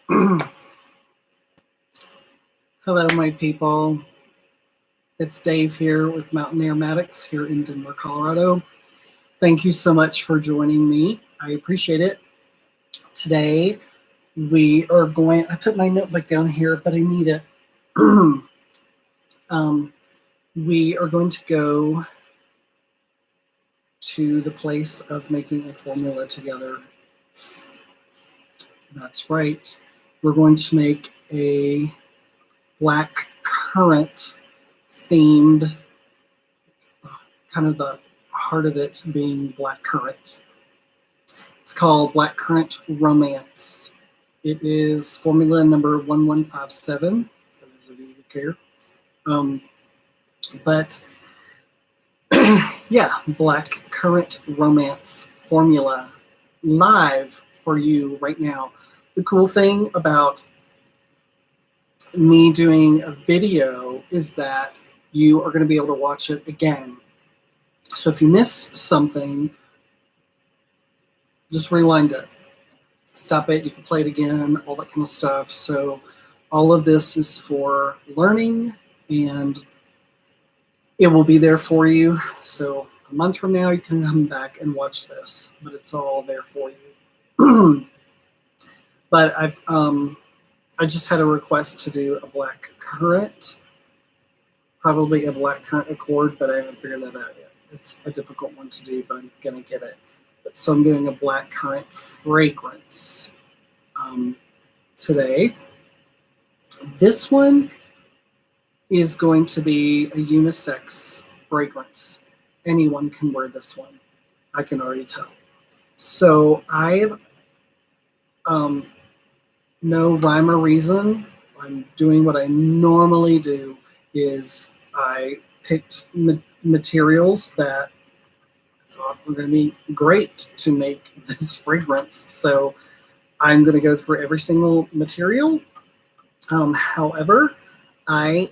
Hello, my people. It's Dave here with Mountain Aromatics here in Denver, Colorado. Thank you so much for joining me. I appreciate it. Today, I put my notebook down here, but I need it. We are going to go to the place of making a formula together. That's right. We're going to make a black currant themed, kind of the heart of it being black currant. It's called Black Currant Romance. It is formula number 1157, for those of you who care. But yeah, Black Currant Romance formula live for you right now. The cool thing about me doing a video is that you are going to be able to watch it again. So if you missed something, just rewind it, stop it, you can play it again, all that kind of stuff. So all of this is for learning, and it will be there for you. So a month from now, you can come back and watch this, but it's all there for you. But I just had a request to do a black currant, probably a black currant accord, but I haven't figured that out yet. It's a difficult one to do, but I'm gonna get it. So I'm doing a black currant fragrance today. This one is going to be a unisex fragrance. Anyone can wear this one. I can already tell. So I've no rhyme or reason. I'm doing what I normally do is I picked materials that thought were going to be great to make this fragrance. So I'm going to go through every single material. However, I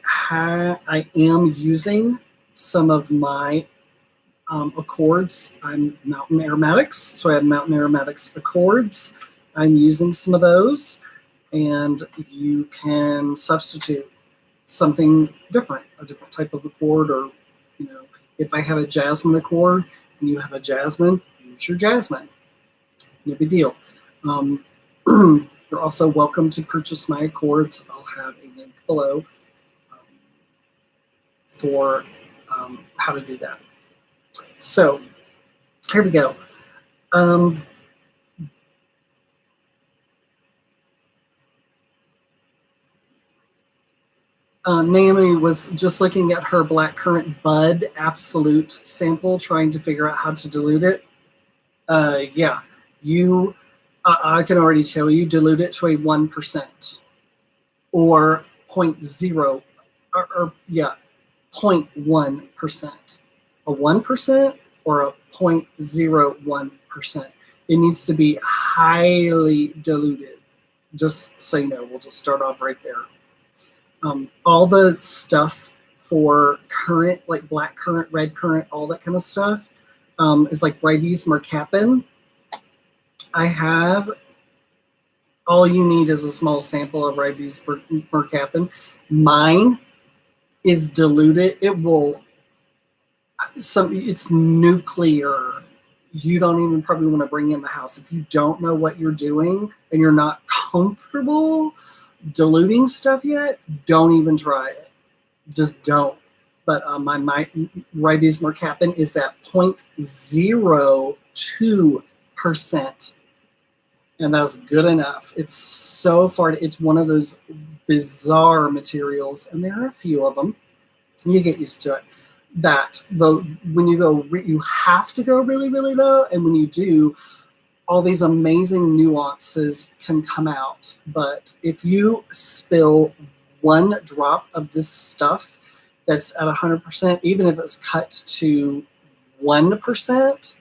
am using some of my accords. I'm Mountain Aromatics, so I have Mountain Aromatics accords. I'm using some of those, and you can substitute something different, a different type of accord, or if I have a jasmine accord and you have a jasmine, use your jasmine. No big deal. You're also welcome to purchase my accords. I'll have a link below for how to do that. So here we go. Naomi was just looking at her black currant bud absolute sample, trying to figure out how to dilute it. Yeah, I can already tell you, dilute it to a 1% or 0.0, or 0.1%. A 1% or a 0.01%. It needs to be highly diluted. Just so you know, we'll just start off right there. All the stuff for currant, like black currant, red currant, all that kind of stuff, is like Ribes mercaptan. I have, all you need is a small sample of Ribes mercaptan. Mine is diluted. It's nuclear. You don't even probably want to bring in the house. If you don't know what you're doing and you're not comfortable diluting stuff yet, don't even try it. Just don't. But my Ribes mercaptan is at 0.02%. And that's good enough. It's so far, it's one of those bizarre materials, and there are a few of them. You get used to it. When you go, you have to go really, really low, and when you do, all these amazing nuances can come out. But if you spill one drop of this stuff that's at 100%, even if it's cut to 1%,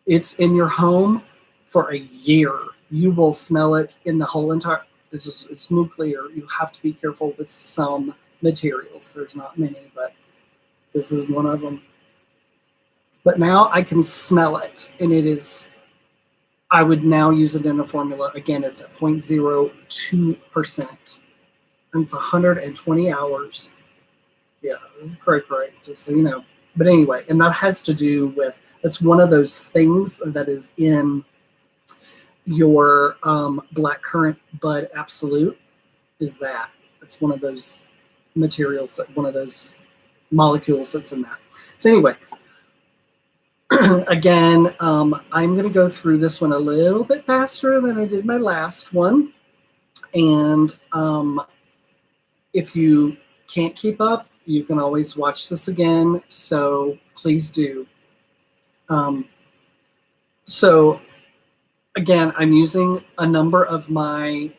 it's in your home for a year. You will smell it in the whole entire, it's nuclear. You have to be careful with some materials. There's not many, but this is one of them. But now I can smell it, and it is I would now use it in a formula. Again, it's at 0.02%. And it's 120 hours. Yeah, it's great, just so you know. But anyway, and that has to do with, that's one of those things that is in your black currant bud absolute, is that. It's one of those materials, that one of those molecules that's in that. So anyway, again, I'm going to go through this one a little bit faster than I did my last one. And if you can't keep up, you can always watch this again. So please do. So again, I'm using a number of my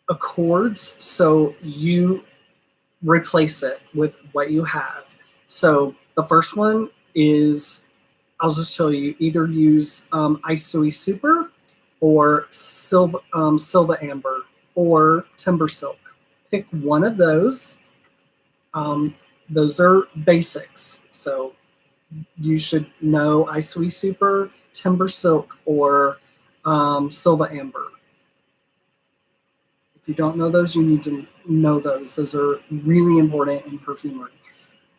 accords. So you replace it with what you have. So the first one is, I'll just tell you, either use Isoi Super or Silva Amber or Timber Silk. Pick one of those. Those are basics. So you should know Isoi Super, Timber Silk, or Silva Amber. If you don't know those, you need to know those. Those are really important in perfumery.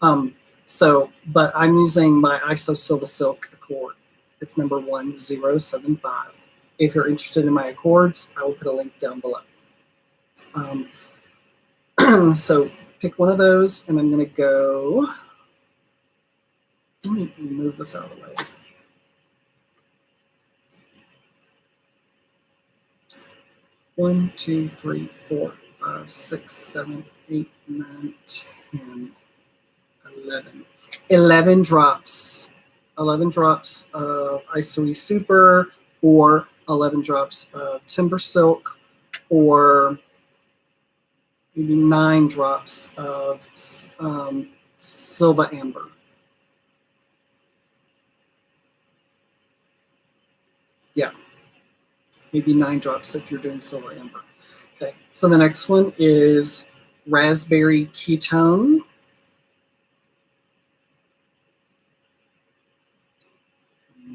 But I'm using my ISO Silva Silk accord. It's number 1075. If you're interested in my accords, I will put a link down below. So pick one of those, and I'm going to go. Let me move this out of the way. 1, 2, 3, 4, 5, 6, 7, 8, 9, 10, 11. 11 drops. 11 drops of Isoi Super, or 11 drops of Timber Silk, or maybe 9 drops of Silva Amber. Yeah, maybe 9 drops if you're doing Silva Amber. Okay, so the next one is Raspberry Ketone.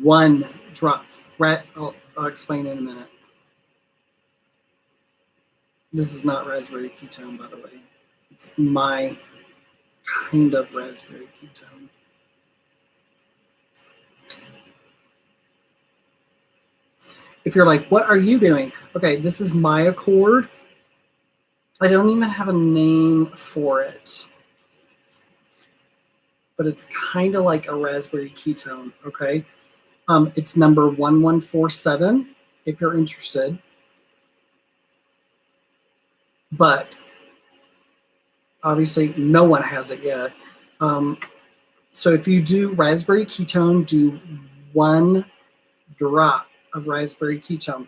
One drop. I'll explain in a minute. This is not raspberry ketone, by the way. It's my kind of raspberry ketone. If you're like, what are you doing? Okay, this is my accord. I don't even have a name for it, but it's kind of like a raspberry ketone, okay? It's number 1147 if you're interested. But obviously no one has it yet. So if you do raspberry ketone, do 1 drop of raspberry ketone.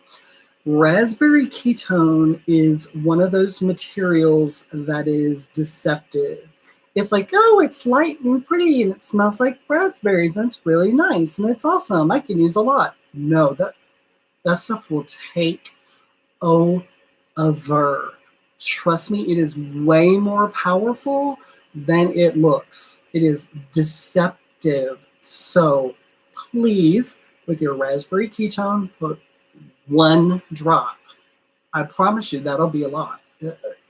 Raspberry ketone is one of those materials that is deceptive. It's like, oh, it's light and pretty and it smells like raspberries and it's really nice and it's awesome. I can use a lot. No, that stuff will take over. Trust me, it is way more powerful than it looks. It is deceptive. So please, with your raspberry ketone, put 1 drop. I promise you that'll be a lot.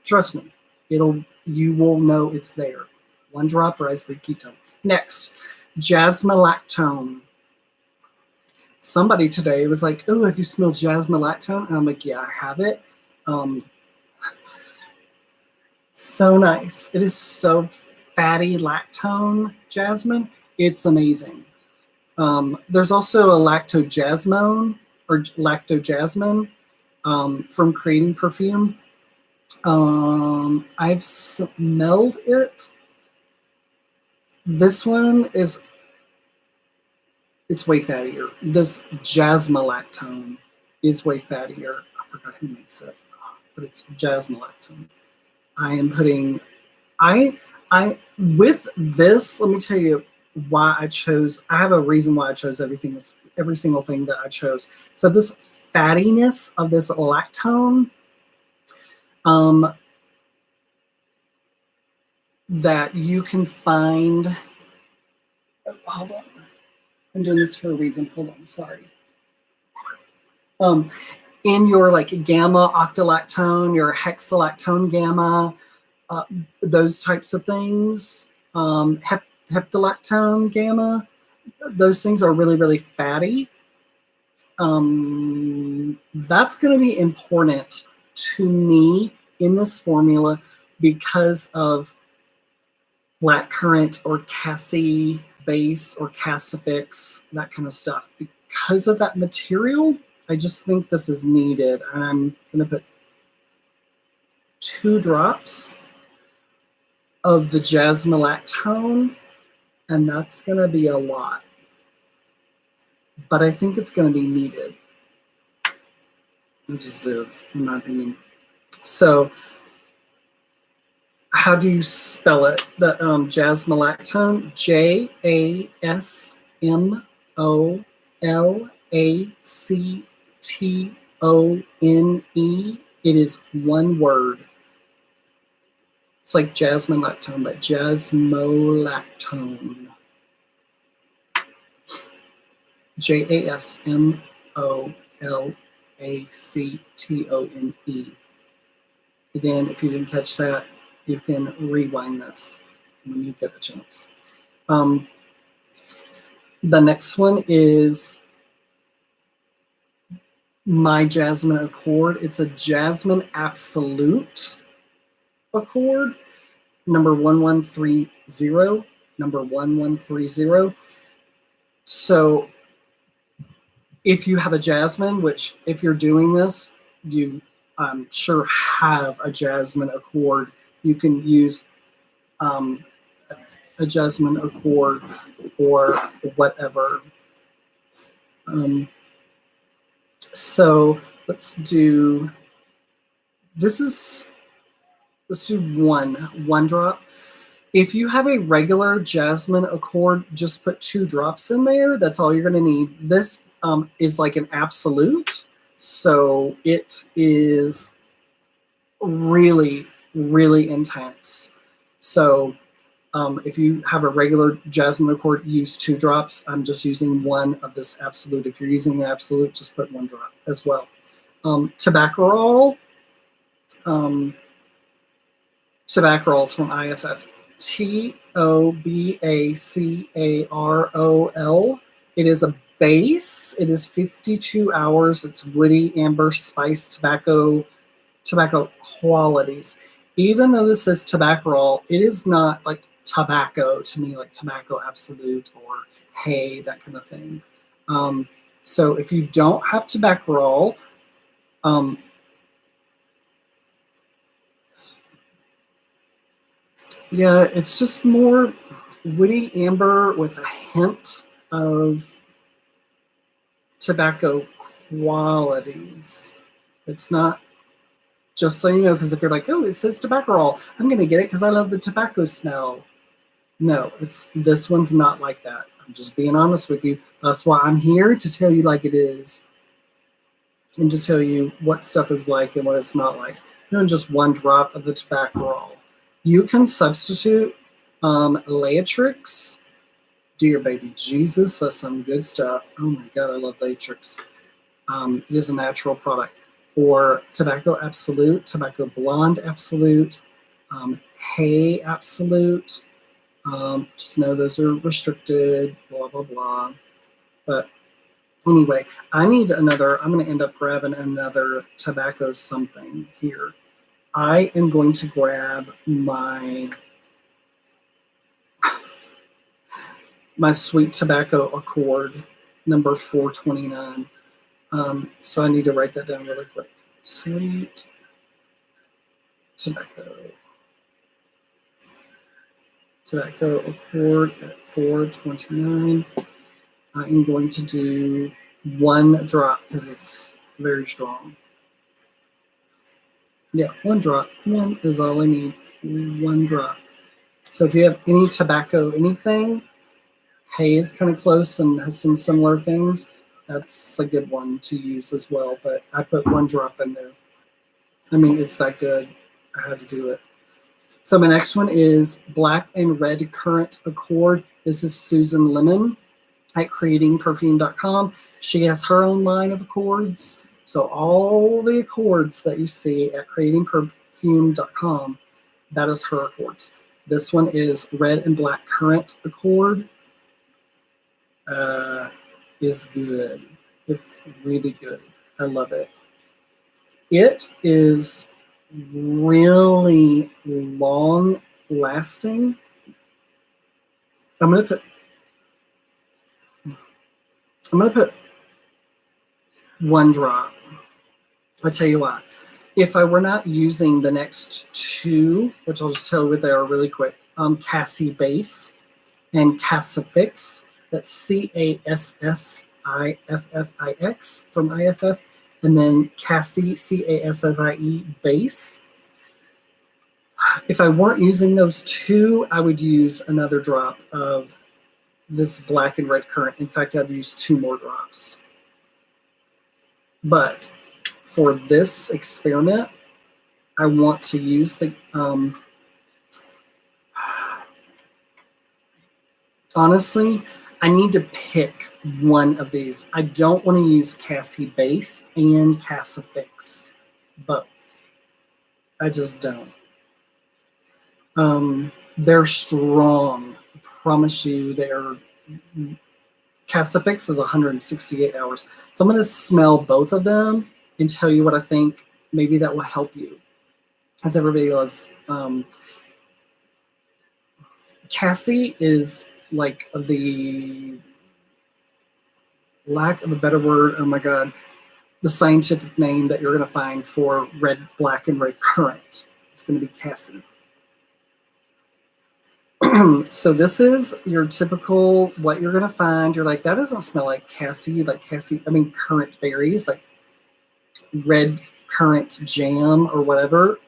Trust me, you will know it's there. 1 drop raspberry ketone. Next, jasmine-lactone. Somebody today was like, oh, have you smelled jasmine-lactone? And I'm like, yeah, I have it. So nice. It is so fatty lactone jasmine. It's amazing. There's also a lactojasmine or lactojasmine from Creating Perfume. I've smelled it. This one it's way fattier. This jasmine-lactone is way fattier. I forgot who makes it, but it's jasmine-lactone. I am putting, with this, let me tell you why I chose, I have a reason why I chose every single thing that I chose. So this fattiness of this lactone, that you can find, hold on, I'm doing this for a reason, hold on, sorry. Um, in your like gamma octolactone, your hexalactone gamma, those types of things, heptalactone gamma, those things are really, really fatty. That's going to be important to me in this formula because of black currant or cassie base or castifix, that kind of stuff. Because of that material, I just think this is needed. I'm going to put 2 drops of the jasmolactone, and that's going to be a lot. But I think it's going to be needed. It just is, in my opinion. So, how do you spell it? The jasmolactone, JASMOLACTONE. It is one word. It's like jasmine lactone, but jasmolactone. JASMOLACTONE. Again, if you didn't catch that, you can rewind this when you get a chance. The next one is my Jasmine Accord. It's a Jasmine Absolute Accord, number 1130. Number 1130. So if you have a jasmine, which if you're doing this, you I'm sure have a Jasmine Accord, you can use a Jasmine Accord or whatever. So let's do one drop. If you have a regular Jasmine Accord, just put 2 drops in there. That's all you're going to need. This is like an absolute. So it is really, really intense. So if you have a regular Jasmine Accord, use 2 drops. I'm just using 1 of this absolute. If you're using the absolute, just put 1 drop as well. Tobaccorol. Tobaccorol is from IFF. TOBACAROL. It is a base. It is 52 hours. It's woody, amber, spice, tobacco qualities. Even though this says tobaccorol, it is not like tobacco to me, like tobacco absolute or hay, that kind of thing. So if you don't have tobaccorol, yeah, it's just more woody amber with a hint of tobacco qualities. It's not, just so you know, because if you're like, oh, it says tobaccorol, I'm going to get it because I love the tobacco smell. No, this one's not like that. I'm just being honest with you. That's why I'm here, to tell you like it is and to tell you what stuff is like and what it's not like. Just 1 drop of the tobaccorol. You can substitute Latrix. Dear baby Jesus, that's some good stuff. Oh my God, I love Latrix. It is a natural product. Or Tobacco Absolute, Tobacco Blonde Absolute, Hay Absolute. Just know those are restricted, blah, blah, blah. But anyway, I'm going to end up grabbing another tobacco something here. I am going to grab my Sweet Tobacco Accord, number 429. So I need to write that down really quick. Sweet Tobacco Accord at 429. I am going to do 1 drop because it's very strong. Yeah, 1 drop. 1 is all I need. 1 drop. So if you have any tobacco, anything, hay is kind of close and has some similar things. That's a good one to use as well. But I put 1 drop in there. I mean, it's that good. I had to do it. So my next one is Black and Red Currant Accord. This is Susan Lemon at creatingperfume.com. She has her own line of accords. So all the accords that you see at creatingperfume.com, that is her accords. This one is red and black currant accord. Is good. It's really good. I love it. It is really long lasting. I'm gonna put one drop. I'll tell you why. If I were not using the next two, which I'll just tell you what they are really quick, Cassie Base and Cassifix, that's Cassifix from IFF, and then Cassie, Cassie Base. If I weren't using those two, I would use another drop of this black and red currant. In fact, I'd use 2 more drops. But for this experiment, I want to use the, honestly, I need to pick one of these. I don't want to use Cassie Base and Cassifix, both. I just don't. They're strong. I promise you, they're. Cassifix is 168 hours. So I'm going to smell both of them and tell you what I think. Maybe that will help you. As everybody loves. Cassie is like the, lack of a better word, oh my God, the scientific name that you're going to find for red, black, and red currant. It's going to be Cassie. So this is your typical, what you're going to find. You're like, that doesn't smell like Cassie, currant berries, like red currant jam or whatever.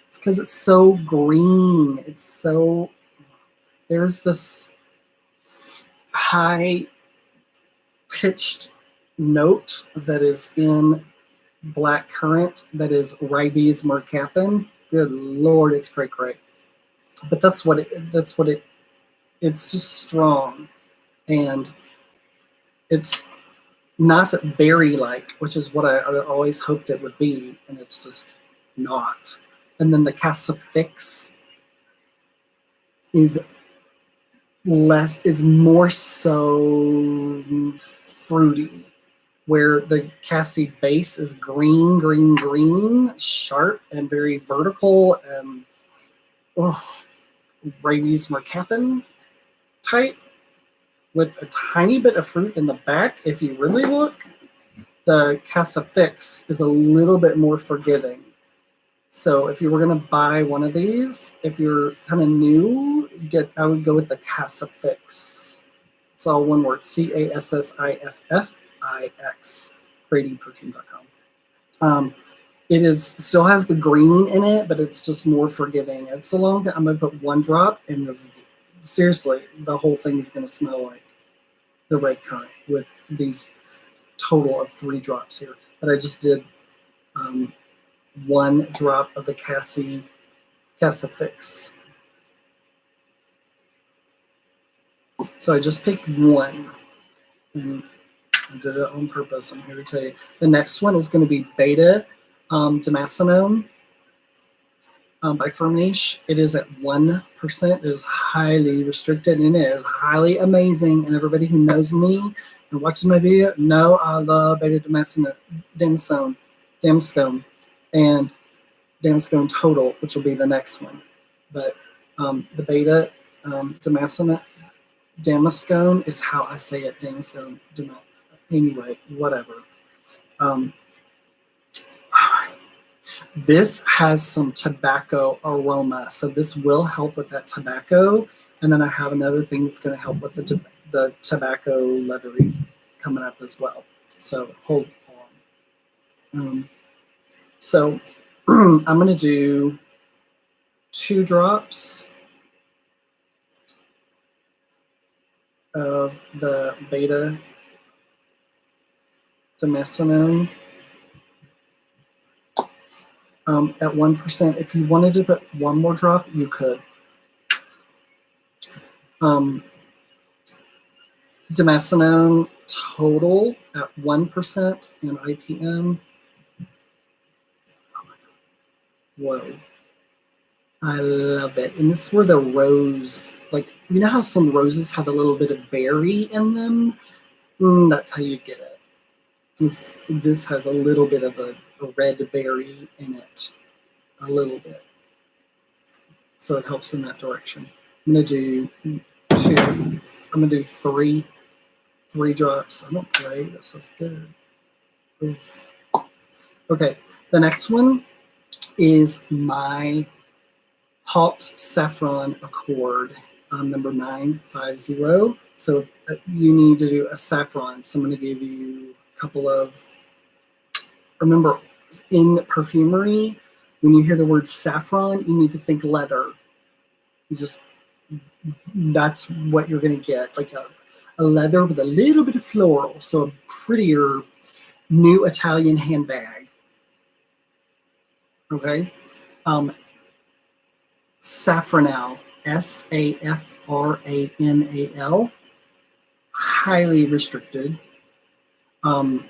It's because it's so green. It's so, there's this high pitched note that is in black currant that is ribes mercaptan. Good Lord, it's great. But it's just strong, and it's not berry-like, which is what I always hoped it would be, and it's just not. And then the Cassifix is more so fruity, where the Cassie Base is green, sharp and very vertical, and rabies mercaptan type with a tiny bit of fruit in the back. If you really look, the Cassifix is a little bit more forgiving. So if you were going to buy one of these, if you're kind of new, I would go with the Cassifix. It's all one word, Cassifix, creatingperfume.com. It still has the green in it, but it's just more forgiving. It's so long that I'm going to put one drop, and seriously, the whole thing is going to smell like the red currant with these total of 3 drops here. But I just did 1 drop of the Cassifix. So I just picked 1, and I did it on purpose. I'm here to tell you. The next one is going to be Beta Damascenone by Firmenich. It is at 1%. It is highly restricted, and it is highly amazing. And everybody who knows me and watches my video know I love Beta Damascene and Damascene Total, which will be the next one. But the Beta Damascene is how I say it. Damascene. Anyway, whatever. This has some tobacco aroma, so this will help with that tobacco. And then I have another thing that's going to help with the tobacco leathery coming up as well. So hold on. So I'm going to do 2 drops of the Beta Damascenone. At 1%. If you wanted to put 1 more drop, you could. Damascenone Total at 1% in IPM Whoa. I love it. And this is where the rose, like, you know how some roses have a little bit of berry in them? That's how you get it. This has a little bit of a red berry in it. A little bit. So it helps in that direction. I'm going to do two. I'm going to do three drops. I don't play. That sounds good. Oof. Okay. The next one is my Hot Saffron Accord, number 950. So you need to do a saffron. So I'm going to give you a couple of, remember, in perfumery, when you hear the word saffron, you need to think leather. You just, that's what you're going to get, like a leather with a little bit of floral. So a prettier new Italian handbag. Okay. Safranal, Safranal, highly restricted. And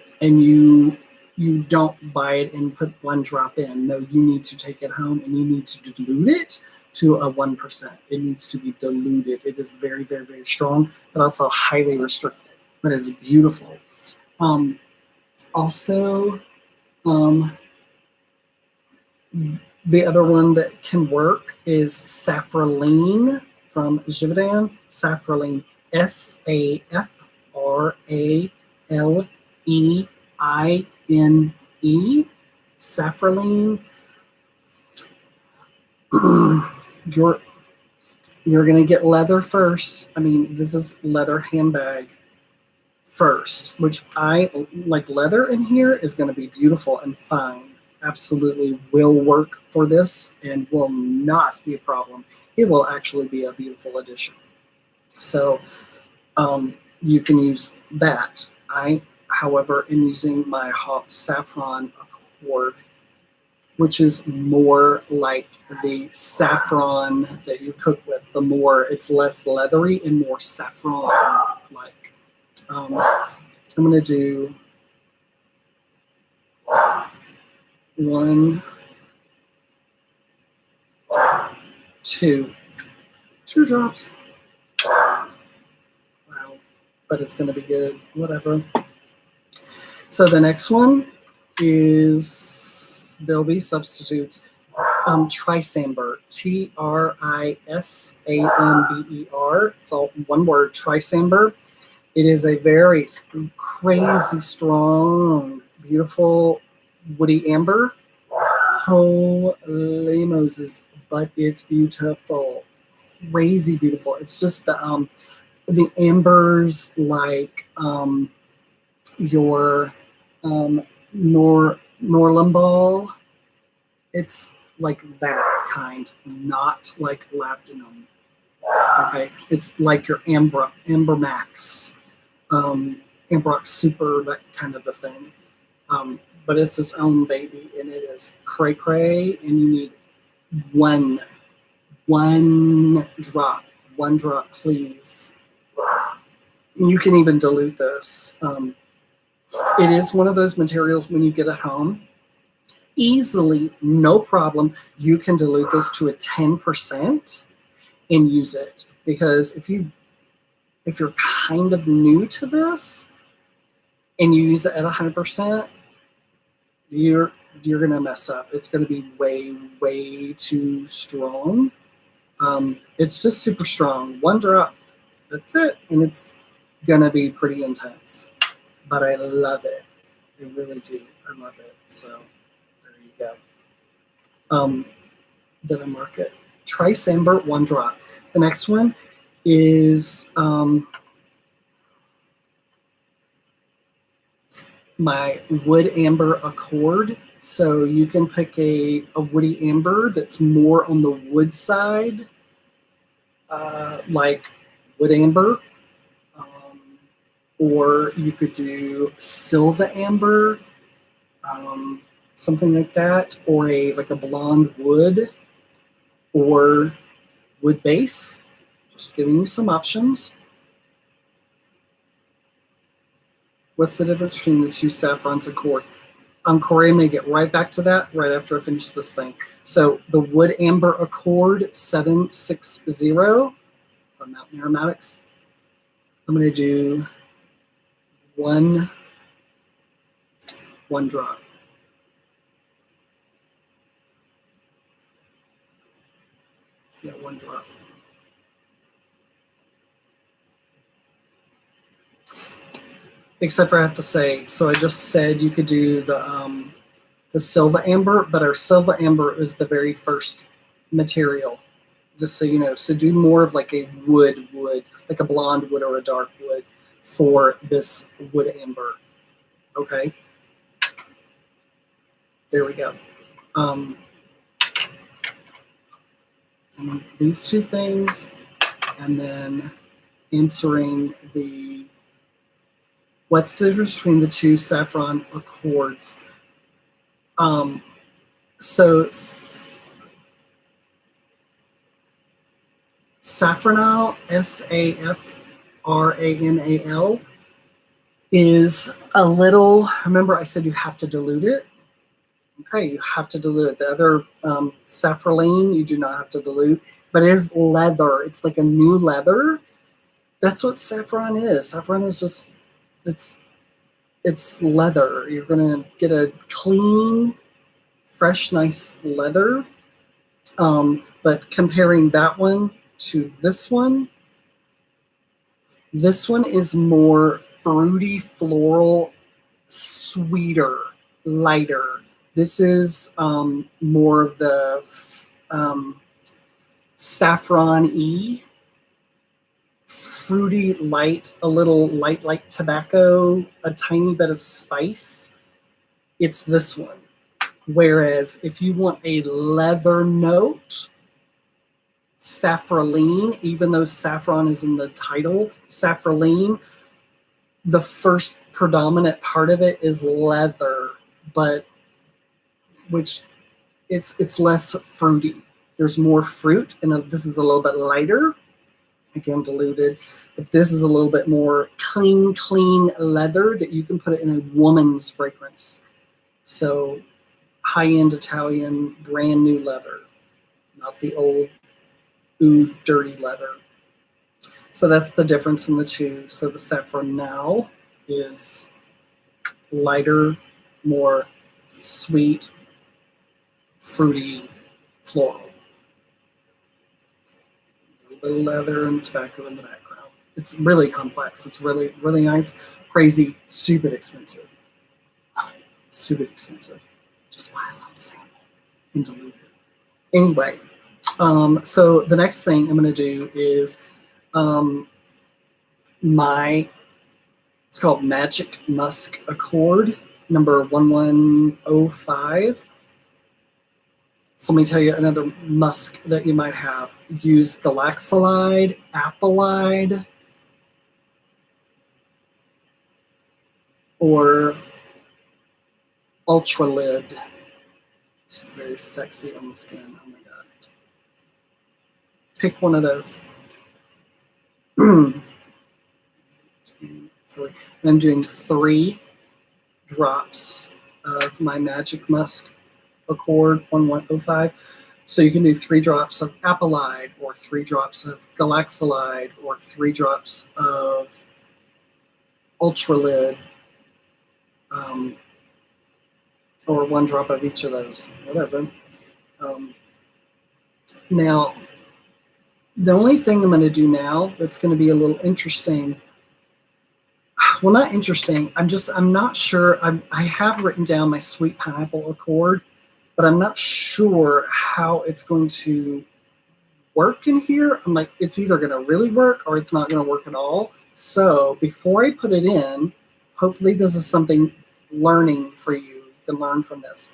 you don't buy it and put one drop in. No, you need to take it home and you need to dilute it to a 1%. It needs to be diluted. It is very, very, very strong, but also highly restricted. But it's beautiful. Also, the other one that can work is Safraline from Givaudan. Safraline, Safraleine. Safraline. You're going to get leather first. I mean, this is leather handbag first, which I like. Leather in here is going to be beautiful and fine. Absolutely will work for this and will not be a problem. It will actually be a beautiful addition. So you can use that. I, however, am using my Hot Saffron Accord, which is more like the saffron that you cook with. The more, it's less leathery and more saffron-like. I'm going to do 1, 2 drops. Wow, but it's going to be good. Whatever. So the next one is, there'll be substitutes. Trisamber, Trisamber. It's all one word, Trisamber. It is a very crazy strong, beautiful woody amber. Holy Moses, but it's beautiful. Crazy beautiful. It's just the ambers, like your Norlambol. It's like that kind, not like labdanum. Okay, it's like your Amber Max, Ambrox Super, that kind of the thing. But it's its own baby, and it is cray cray, and you need one drop, please. You can even dilute this. It is one of those materials when you get it home, easily, no problem, you can dilute this to a 10% and use it. Because if you're kind of new to this and you use it at 100%, you're gonna mess up. It's gonna be way too strong. It's just super strong. One drop, that's it, and it's gonna be pretty intense. But I love it. I really do. I love it. So there you go. Did I mark it? Trisamber, 1 drop. The next one is my Wood Amber Accord. So you can pick a woody amber that's more on the wood side, like Wood Amber. Or you could do Silva Amber, something like that, or like a blonde wood, or wood base. Just giving you some options. What's the difference between the two saffrons Accord? Corey, I'm going to get right back to that right after I finish this thing. So the Wood Amber Accord 760 from Mountain Aromatics. I'm going to do one drop. Yeah, one drop. Except for I have to say, so I just said you could do the Silva Amber, but our Silva Amber is the very first material, just so you know. So do more of like a wood, like a blonde wood or a dark wood for this Wood Amber. Okay. There we go. These two things, and then entering the, what's the difference between the two saffron accords? So safranal, Safranal, is a little, remember I said you have to dilute it? Okay, you have to dilute it. The other safraline, you do not have to dilute, but it is leather. It's like a new leather. That's what saffron is. Saffron is just, it's leather. You're gonna get a clean, fresh, nice leather. But comparing that one to this one is more fruity, floral, sweeter, lighter. This is more of the saffron-y, fruity, light, a little light like tobacco, a tiny bit of spice. It's this one. Whereas if you want a leather note, safraline, even though saffron is in the title, safraline, the first predominant part of it is leather, but which it's less fruity. There's more fruit, and this is a little bit lighter, again diluted, but this is a little bit more clean leather that you can put it in a woman's fragrance. So high-end Italian, brand new leather, not the old, ooh, dirty leather. So that's the difference in the two. So the Safranal is lighter, more sweet, fruity, floral. A little bit of leather and tobacco in the background. It's really complex. It's really, really nice, crazy, stupid expensive. Stupid expensive. Just buy a little sample and dilute it. Anyway, so the next thing I'm going to do is it's called Magic Musk Accord, number 1105. So let me tell you another musk that you might have. Use Galaxolide, Apolide, or Ultralid. It's very sexy on the skin. Oh my god. Pick one of those. 2, 3. And I'm doing 3 drops of my Magic Musk Accord 1105. So you can do 3 drops of Apolide, or 3 drops of Galaxolide, or 3 drops of Ultralid, or 1 drop of each of those, whatever. Now, the only thing I'm going to do now that's going to be a little interesting, well, not interesting, I'm not sure, I have written down my Sweet Pineapple Accord, but I'm not sure how it's going to work in here. I'm like, it's either going to really work or it's not going to work at all. So before I put it in, hopefully this is something learning for you. You can learn from this.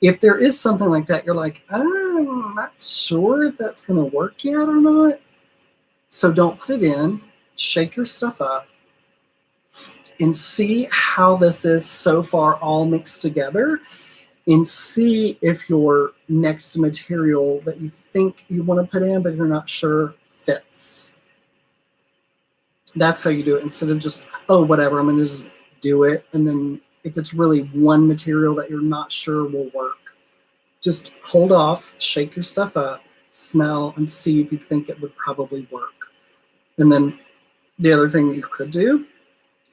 If there is something like that, you're like, I'm not sure if that's going to work yet or not. So don't put it in. Shake your stuff up and see how this is so far all mixed together, and see if your next material that you think you want to put in but you're not sure fits. That's how you do it, instead of just, oh, whatever, I'm going to just do it and then if it's really one material that you're not sure will work. Just hold off, shake your stuff up, smell, and see if you think it would probably work. And then the other thing that you could do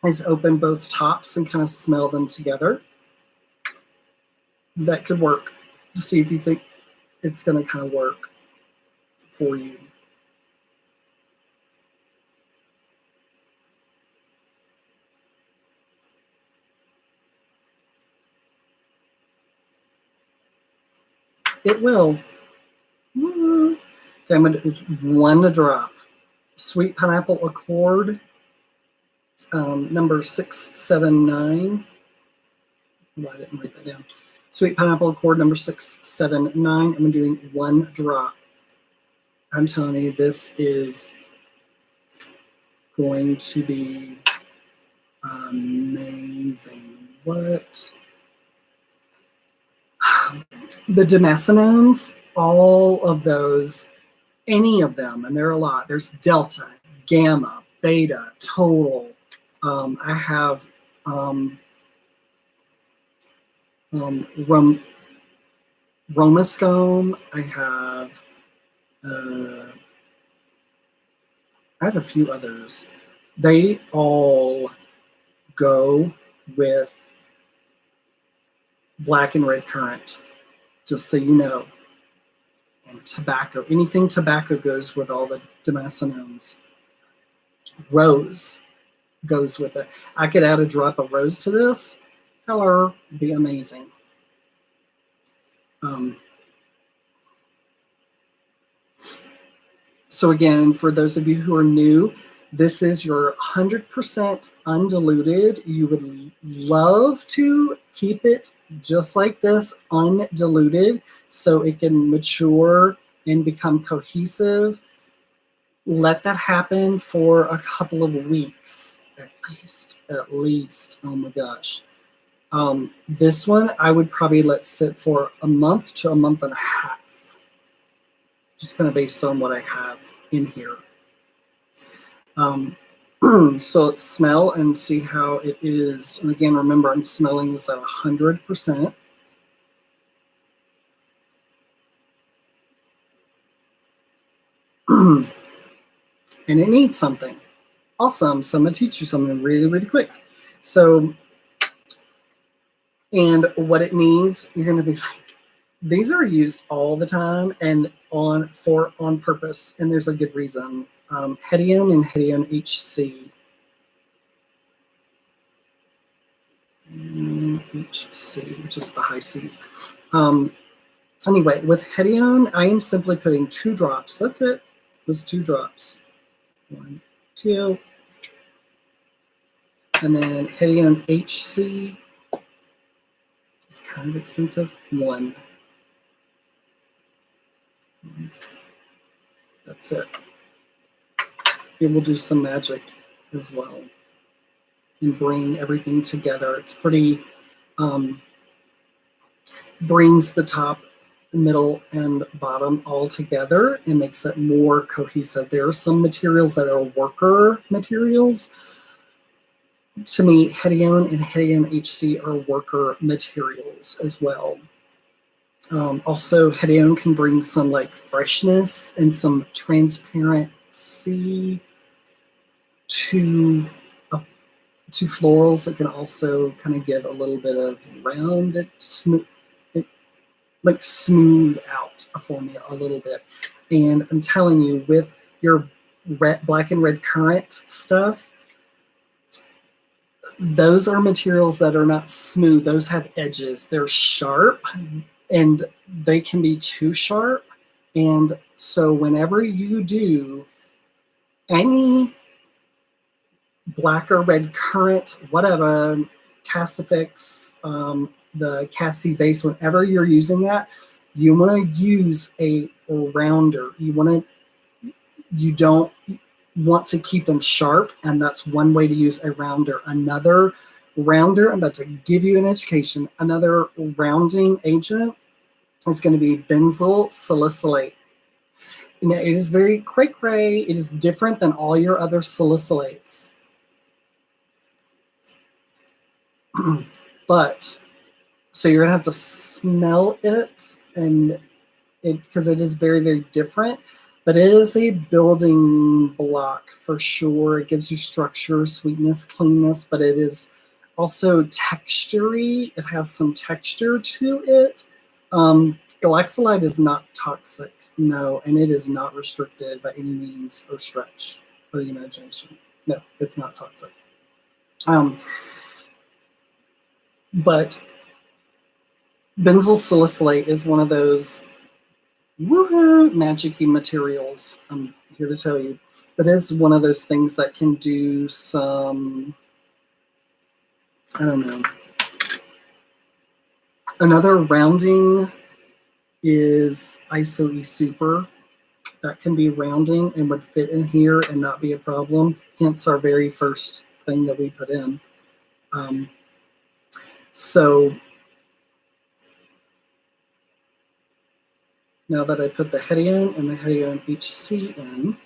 is open both tops and kind of smell them together. That could work to see if you think it's going to kind of work for you. It will. Okay, I'm going to do one drop. Sweet Pineapple Accord, number 679. Oh, I didn't write that down. Sweet Pineapple Accord, number 679. I'm doing one drop. I'm telling you, this is going to be amazing. What? The Demesinones, all of those, any of them, and there are a lot. There's Delta, Gamma, Beta, Total. I have Romascome. I have a few others. They all go with black and red currant, just so you know. And tobacco. Anything tobacco goes with all the Demesinones. Rose goes with it. I could add a drop of rose to this. Hello, be amazing. So again, for those of you who are new, this is your 100% undiluted. You would love to keep it just like this, undiluted, so it can mature and become cohesive. Let that happen for a couple of weeks, at least. Oh my gosh. This one, I would probably let sit for a month to a month and a half, just kind of based on what I have in here. So let's smell and see how it is. And again, remember, I'm smelling this at 100%. And it needs something. Awesome. So I'm going to teach you something really, really quick. So, and what it needs, you're going to be like, these are used all the time and on purpose, and there's a good reason. Ketone and Ketone HC. HC, which is the high C's. Anyway, with Ketone, I am simply putting 2 drops. That's it. Just 2 drops. 1, 2. And then Ketone HC. It's kind of expensive. 1. That's it. It will do some magic as well and bring everything together. It's pretty, brings the top, middle, and bottom all together and makes it more cohesive. There are some materials that are worker materials. To me, Ketone and Ketone HC are worker materials as well. Also, Ketone can bring some like freshness and some transparency to florals. It can also kind of give a little bit of rounded, smooth out a formula a little bit. And I'm telling you, with your black and red currant stuff, those are materials that are not smooth. Those have edges. They're sharp, and they can be too sharp. And so whenever you do any black or red currant, whatever, Cassifix, the Cassie base, whenever you're using that, you want to use a rounder. You don't want to keep them sharp, and that's one way to use a rounder. Another rounder, I'm about to give you an education, another rounding agent is going to be benzyl salicylate. Now, it is very cray-cray. It is different than all your other salicylates. But so you're gonna have to smell it, and because it is very, very different, but it is a building block for sure. It gives you structure, sweetness, cleanness, but it is also textury. It has some texture to it. Galaxolide is not toxic, no, and it is not restricted by any means or stretch of the imagination. No, it's not toxic. But benzyl salicylate is one of those woohoo magic-y materials, I'm here to tell you. But it's one of those things that can do some, I don't know. Another rounding is ISO-E Super. That can be rounding and would fit in here and not be a problem. Hence our very first thing that we put in. So now that I put the Hedione and the Hedione HC in,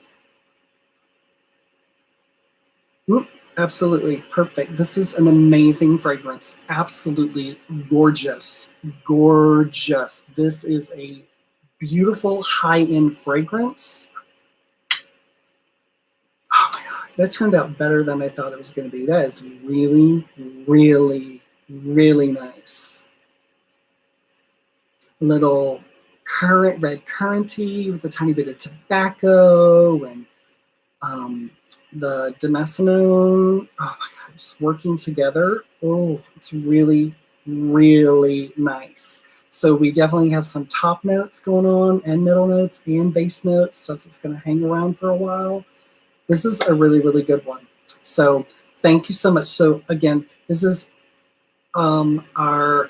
absolutely perfect. This is an amazing fragrance. Absolutely gorgeous. Gorgeous. This is a beautiful high-end fragrance. Oh my God, that turned out better than I thought it was going to be. That is really, really, really nice. Little currant, red curranty with a tiny bit of tobacco and the Damascene. Oh my God, just working together. Oh, it's really, really nice. So we definitely have some top notes going on and middle notes and base notes, stuff that's going to hang around for a while. This is a really, really good one. So thank you so much. So again, this is our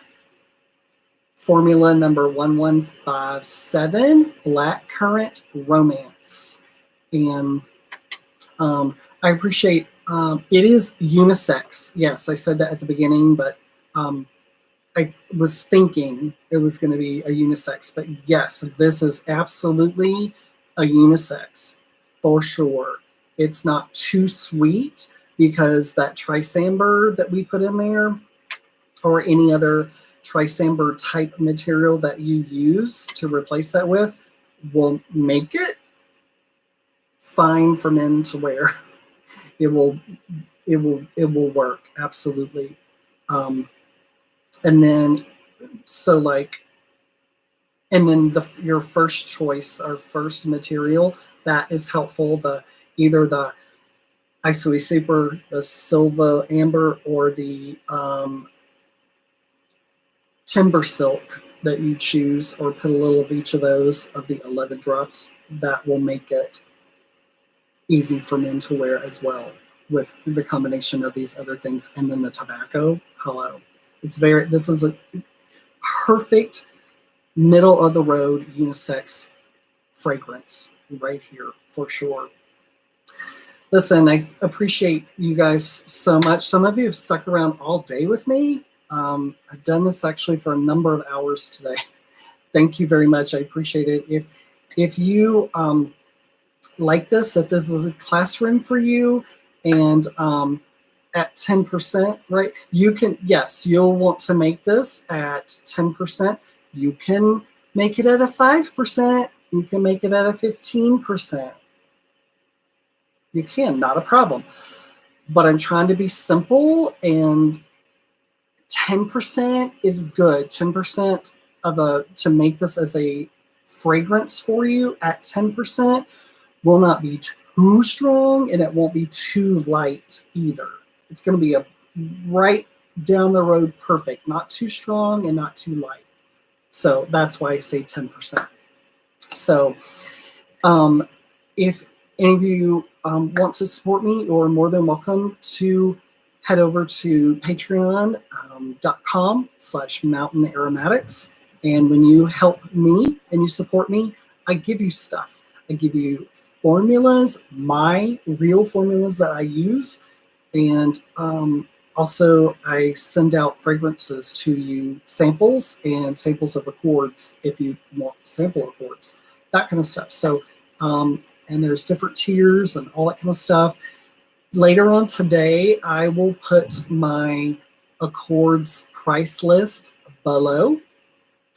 formula number 1157, Black Currant Romance. And I appreciate, it is unisex. Yes, I said that at the beginning, but I was thinking it was going to be a unisex. But yes, this is absolutely a unisex for sure. It's not too sweet because that trisamber that we put in there or any other trisamber type material that you use to replace that with will make it fine for men to wear. It will work absolutely. And then so like, and then your first choice or first material that is helpful, either the ISO-E Super, the Silva Amber, or the Timber Silk that you choose, or put a little of each of those of the 11 drops. That will make it easy for men to wear as well with the combination of these other things. And then the tobacco, hello. This is a perfect middle of the road unisex fragrance right here for sure. Listen, I appreciate you guys so much. Some of you have stuck around all day with me. I've done this actually for a number of hours today. Thank you very much. I appreciate it. If you like this, if this is a classroom for you, and at 10%, right? You can, yes, you'll want to make this at 10%. You can make it at a 5%. You can make it at a 15%. You can, not a problem. But I'm trying to be simple, and 10% is good. 10% to make this as a fragrance for you at 10% will not be too strong, and it won't be too light either. It's going to be a right down the road perfect, not too strong and not too light. So that's why I say 10%. So if any of you want to support me, you're more than welcome to head over to patreon.com/Mountain Aromatics. And when you help me and you support me, I give you stuff. I give you formulas, my real formulas that I use. And also I send out fragrances to you, samples and samples of accords if you want sample accords, that kind of stuff. So, and there's different tiers and all that kind of stuff. Later on today, I will put my Accords price list below,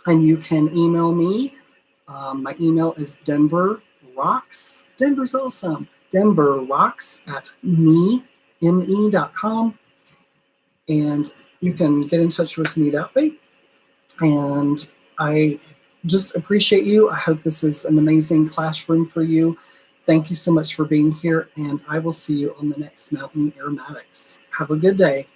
and you can email me. My email is Denver Rocks. Denver's awesome. Denver Rocks at me.com, and you can get in touch with me that way. And I just appreciate you. I hope this is an amazing classroom for you. Thank you so much for being here, and I will see you on the next Mountain Aromatics. Have a good day.